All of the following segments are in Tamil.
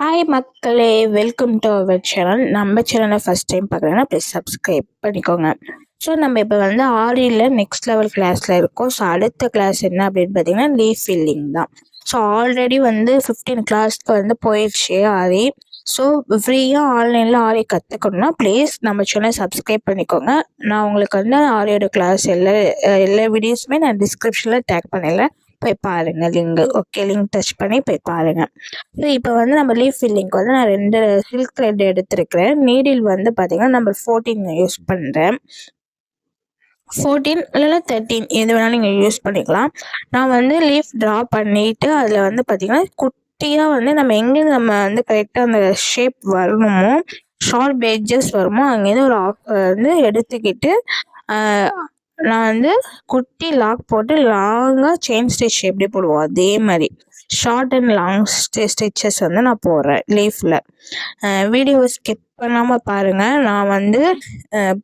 ஹாய் மக்களே, வெல்கம் டு அவர் சேனல். நம்ம சேனலை ஃபஸ்ட் டைம் பார்க்குறேன்னா ப்ளீஸ் சப்ஸ்கிரைப் பண்ணிக்கோங்க. ஸோ நம்ம இப்போ வந்து ஆரியில் நெக்ஸ்ட் லெவல் கிளாஸில் இருக்கோம். ஸோ அடுத்த கிளாஸ் என்ன அப்படின்னு பார்த்தீங்கன்னா லீஃப் ஃபில்லிங் தான். ஸோ ஆல்ரெடி வந்து 15 கிளாஸ்க்கு வந்து போயிடுச்சு ஆரி. ஸோ ஃப்ரீயாக ஆன்லைனில் ஆரி கற்றுக்கணும்னா ப்ளீஸ் நம்ம சேனல் சப்ஸ்கிரைப் பண்ணிக்கோங்க. நான் உங்களுக்கு வந்து ஆரியோட கிளாஸ் எல்லா வீடியோஸுமே நான் டிஸ்கிரிப்ஷனில் டேக் பண்ணிடுறேன், போய் பாருங்கள். லிங்க் டச் பண்ணி போய் பாருங்கள். ஸோ இப்போ வந்து நம்ம லீஃப் ஃபில்லிங்க்கு வந்து நான் 2 சில்க் த்ரெட் எடுத்துருக்கிறேன். நீடில் வந்து பார்த்தீங்கன்னா நம்பர் 14 யூஸ் பண்ணுறேன். 14 இல்லைன்னா 13 எது வேணாலும் நீங்கள் யூஸ் பண்ணிக்கலாம். நான் வந்து லீஃப் ட்ரா பண்ணிவிட்டு அதில் வந்து பார்த்திங்கன்னா குட்டியாக வந்து நம்ம வந்து கரெக்டாக அந்த ஷேப் வரணுமோ, ஷார்ப் எட்ஜஸ் வருமோ அங்கேருந்து ஒரு வந்து எடுத்துக்கிட்டு நான் வந்து குட்டி லாக் போட்டு லாங்காக செயின் ஸ்டிச் எப்படி போடுவோம் அதே மாதிரி ஷார்ட் அண்ட் லாங் ஸ்டிச்சஸ் வந்து நான் போடுறேன் லீஃபில். வீடியோவை ஸ்கிப் பண்ணாமல் பாருங்கள். நான் வந்து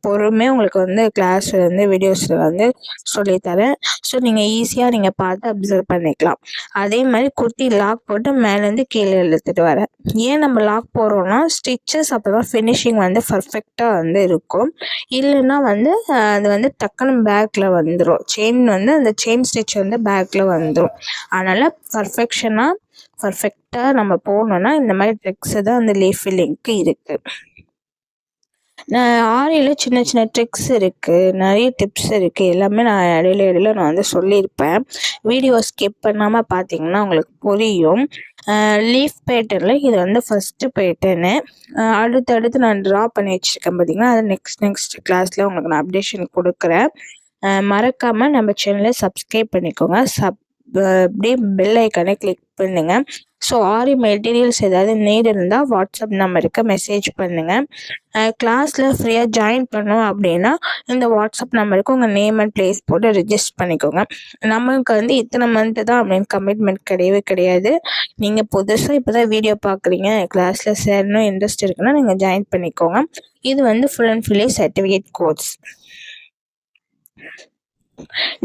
பொறுமையாக உங்களுக்கு வந்து கிளாஸில் வந்து வீடியோஸில் வந்து சொல்லித்தரேன். ஸோ நீங்கள் ஈஸியாக நீங்கள் பார்த்து அப்சர்வ் பண்ணிக்கலாம். அதே மாதிரி குர்த்தி லாக் போட்டு மேலேருந்து கீழே இழுத்துட்டு வரேன். ஏன் நம்ம லாக் போடுறோன்னா ஸ்டிச்சஸ் அப்போ தான் ஃபினிஷிங் வந்து பர்ஃபெக்டாக வந்து இருக்கும். இல்லைன்னா வந்து அது வந்து டக்குன்னு பேக்கில் வந்துடும். செயின் வந்து அந்த செயின் ஸ்டிச் வந்து பேக்கில் வந்துடும். அதனால் பர்ஃபெக்டாக நம்ம போகணுன்னா இந்த மாதிரி ட்ரிக்ஸு தான் அந்த லீஃப் ஃபில்லிங்க்கு இருக்குது. ஆரியில் சின்ன சின்ன ட்ரிக்ஸ் இருக்குது, நிறைய டிப்ஸ் இருக்குது. எல்லாமே நான் இடையில நான் வந்து சொல்லியிருப்பேன். வீடியோ ஸ்கிப் பண்ணாமல் பார்த்தீங்கன்னா உங்களுக்கு புரியும். லீஃப் பேட்டர்னில் இது வந்து ஃபஸ்ட்டு பேட்டர்னு. அடுத்து நான் ட்ரா பண்ணி வச்சுருக்கேன் பார்த்தீங்கன்னா, அது நெக்ஸ்ட் கிளாஸில் உங்களுக்கு நான் அப்டேஷன் கொடுக்குறேன். மறக்காமல் நம்ம சேனலை சப்ஸ்கிரைப் பண்ணிக்கோங்க. அப்படியே பெல் ஐக்கானை கிளிக் பண்ணுங்கள். ஸோ ஆரி மெட்டீரியல்ஸ் ஏதாவது நீட் இருந்தால் வாட்ஸ்அப் நம்பருக்கு மெசேஜ் பண்ணுங்கள். கிளாஸில் ஃப்ரீயாக ஜாயின் பண்ணோம் அப்படின்னா இந்த வாட்ஸ்அப் நம்பருக்கு உங்கள் நேம் அண்ட் ப்ளேஸ் போட்டு ரிஜிஸ்டர் பண்ணிக்கோங்க. நமக்கு வந்து இத்தனை மந்த்து தான் அப்படின்னு கமிட்மெண்ட் கிடையாது. நீங்கள் புதுசாக இப்போ தான் வீடியோ பார்க்குறீங்க, கிளாஸில் சேரணும் இன்ட்ரெஸ்ட் இருக்குன்னா நீங்கள் ஜாயின் பண்ணிக்கோங்க. இது வந்து full and fully certificate course.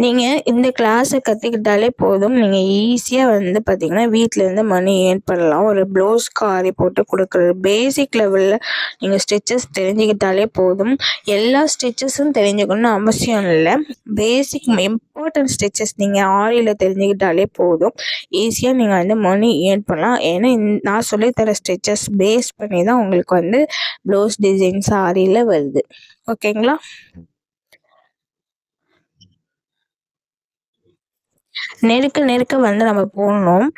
நீங்கள் இந்த கிளாஸை கற்றுக்கிட்டாலே போதும். நீங்கள் ஈஸியாக வந்து பார்த்தீங்கன்னா வீட்டிலேருந்து மணி ஏர்ன் பண்ணலாம். ஒரு ப்ளவுஸ்க்கு ஆரி போட்டு கொடுக்குறது பேசிக் லெவலில் நீங்கள் ஸ்டிச்சஸ் தெரிஞ்சுக்கிட்டாலே போதும். எல்லா ஸ்டிச்சஸும் தெரிஞ்சுக்கணும்னு அவசியம் இல்லை. பேசிக் இம்பார்ட்டன்ட் ஸ்டிச்சஸ் நீங்கள் ஆரியில் தெரிஞ்சுக்கிட்டாலே போதும். ஈஸியாக நீங்கள் வந்து மணி ஏர்ன் பண்ணலாம். ஏன்னா நான் சொல்லித்தர ஸ்டிச்சஸ் பேஸ் பண்ணி தான் உங்களுக்கு வந்து ப்ளவுஸ் டிசைன்ஸ் ஆரியில் வருது. ஓகேங்களா? நெருக்க வந்து நம்ம போடணும்.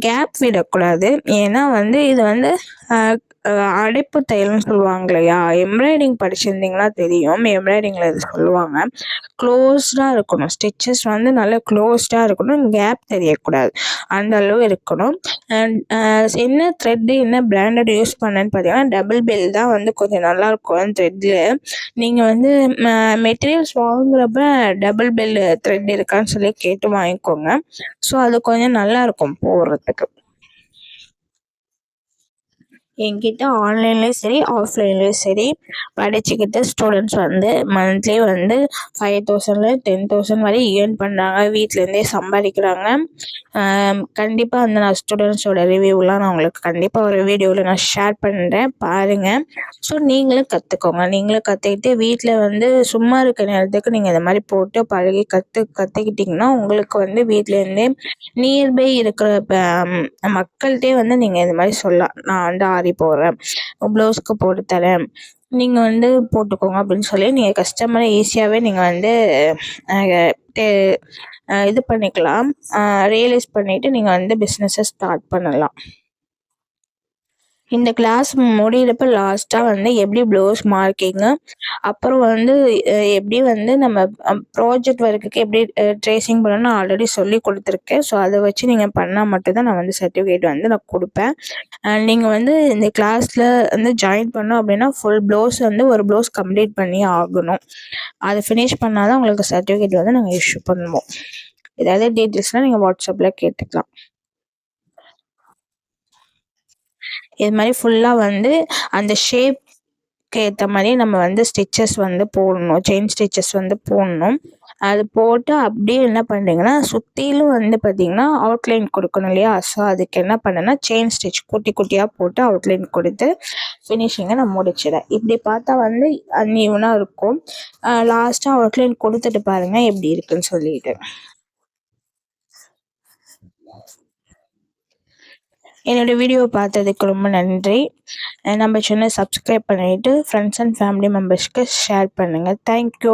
கேப் விடக்கூடாது. ஏன்னா வந்து இது வந்து அடைப்பு தையல்னு சொல்லுவாங்க இல்லையா? எம்ப்ராய்டிங் படிச்சிருந்தீங்கன்னா தெரியும். எம்ப்ராய்டிங்கில் இது சொல்லுவாங்க. க்ளோஸ்டாக இருக்கணும். ஸ்டிச்சஸ் வந்து நல்லா க்ளோஸ்டாக இருக்கணும். கேப் தெரியக்கூடாது, அந்த அளவு இருக்கணும். என்ன த்ரெட்டு என்ன பிராண்டட் யூஸ் பண்ணேன்னு பார்த்தீங்கன்னா டபுள் பெல் தான் வந்து கொஞ்சம் நல்லாயிருக்கும் அந்த த்ரெட்டில். நீங்கள் வந்து மெட்டீரியல்ஸ் வாங்குறப்ப டபுள் பெல் த்ரெட் இருக்கான்னு சொல்லி கேட்டு வாங்கிக்கோங்க. ஸோ அது கொஞ்சம் நல்லாயிருக்கும் போடுறதுக்கு. என்கிட்ட ஆன்லைன்லேயும் சரி ஆஃப்லைன்லேயும் சரி படிச்சுக்கிட்டு ஸ்டூடெண்ட்ஸ் வந்து மந்த்லி வந்து 5,000 10,000 வரை ஏர்ன் பண்ணுறாங்க. வீட்டிலேருந்தே சம்பாதிக்கிறாங்க. கண்டிப்பாக அந்த நான் ஸ்டூடெண்ட்ஸோட ரிவ்யூலாம் நான் உங்களுக்கு கண்டிப்பாக ஒரு வீடியோவில் நான் ஷேர் பண்ணுறேன், பாருங்கள். ஸோ நீங்களும் கற்றுக்கோங்க. நீங்களும் கற்றுக்கிட்டு வீட்டில் வந்து சும்மா இருக்க நேரத்துக்கு நீங்கள் இந்த மாதிரி போட்டு பழகி கற்றுக்கிட்டிங்கன்னா உங்களுக்கு வந்து வீட்டிலேருந்தே நியர்பை இருக்கிற மக்கள்கிட்டே வந்து நீங்கள் இந்த மாதிரி சொல்லலாம், நான் வந்து ஆரி போடுறேன், ப்ளவுஸ்க்கு போட்டு தரேன், நீங்கள் வந்து போட்டுக்கோங்க அப்படின்னு சொல்லி நீங்கள் கஸ்டமரை ஈஸியாகவே நீங்கள் வந்து இது பண்ணிக்கலாம். ரியலைஸ் பண்ணிவிட்டு நீங்கள் வந்து பிஸ்னஸை ஸ்டார்ட் பண்ணலாம். இந்த கிளாஸ் முடிகிறப்ப லாஸ்ட்டாக வந்து எப்படி ப்ளவுஸ் மார்க்கிங்கு, அப்புறம் வந்து எப்படி வந்து நம்ம ப்ராஜெக்ட் ஒர்க்குக்கு எப்படி ட்ரேசிங் பண்ணணும்னு ஆல்ரெடி சொல்லி கொடுத்துருக்கேன். ஸோ அதை வச்சு நீங்கள் பண்ணால் மட்டும்தான் நான் வந்து சர்டிஃபிகேட் வந்து நான் கொடுப்பேன். நீங்கள் வந்து இந்த கிளாஸில் வந்து ஜாயின் பண்ணோம் அப்படின்னா ஃபுல் ப்ளவுஸ் வந்து ஒரு ப்ளவுஸ் கம்ப்ளீட் பண்ணி ஆகணும். அதை ஃபினிஷ் பண்ணால் தான் உங்களுக்கு சர்டிஃபிகேட் வந்து நாங்கள் இஷ்யூ பண்ணுவோம். ஏதாவது டீட்டெயில்ஸ்னால் நீங்கள் வாட்ஸ்அப்பில் கேட்டுக்கலாம். இது மாதிரி ஃபுல்லாக வந்து அந்த ஷேப் ப்ளவுஸ்க்கு ஏற்ற மாதிரி நம்ம வந்து ஸ்டிச்சஸ் வந்து போடணும், செயின் ஸ்டிச்சஸ் வந்து போடணும். அது போட்டு அப்படியே என்ன பண்ணுறீங்கன்னா சுற்றிலும் வந்து பார்த்திங்கன்னா அவுட்லைன் கொடுக்கணும் இல்லையா? ஸோ அதுக்கு என்ன பண்ணேன்னா செயின் ஸ்டிச் குட்டி குட்டியாக போட்டு அவுட்லைன் கொடுத்து ஃபினிஷிங்கை நான் முடிச்சிடேன். இப்படி பார்த்தா வந்து அன்ஈவனாக இருக்கும். லாஸ்ட்டாக அவுட்லைன் கொடுத்துட்டு பாருங்கள் எப்படி இருக்குன்னு சொல்லிட்டு. என்னோடய வீடியோ பார்த்ததுக்கு ரொம்ப நன்றி. நம்ம சேனல் சப்ஸ்கிரைப் பண்ணிவிட்டு ஃப்ரெண்ட்ஸ் அண்ட் ஃபேமிலி மெம்பர்ஸ்க்கு ஷேர் பண்ணுங்கள். தேங்க்யூ.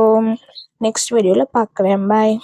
நெக்ஸ்ட் வீடியோவில் பார்க்குறேன். பாய்.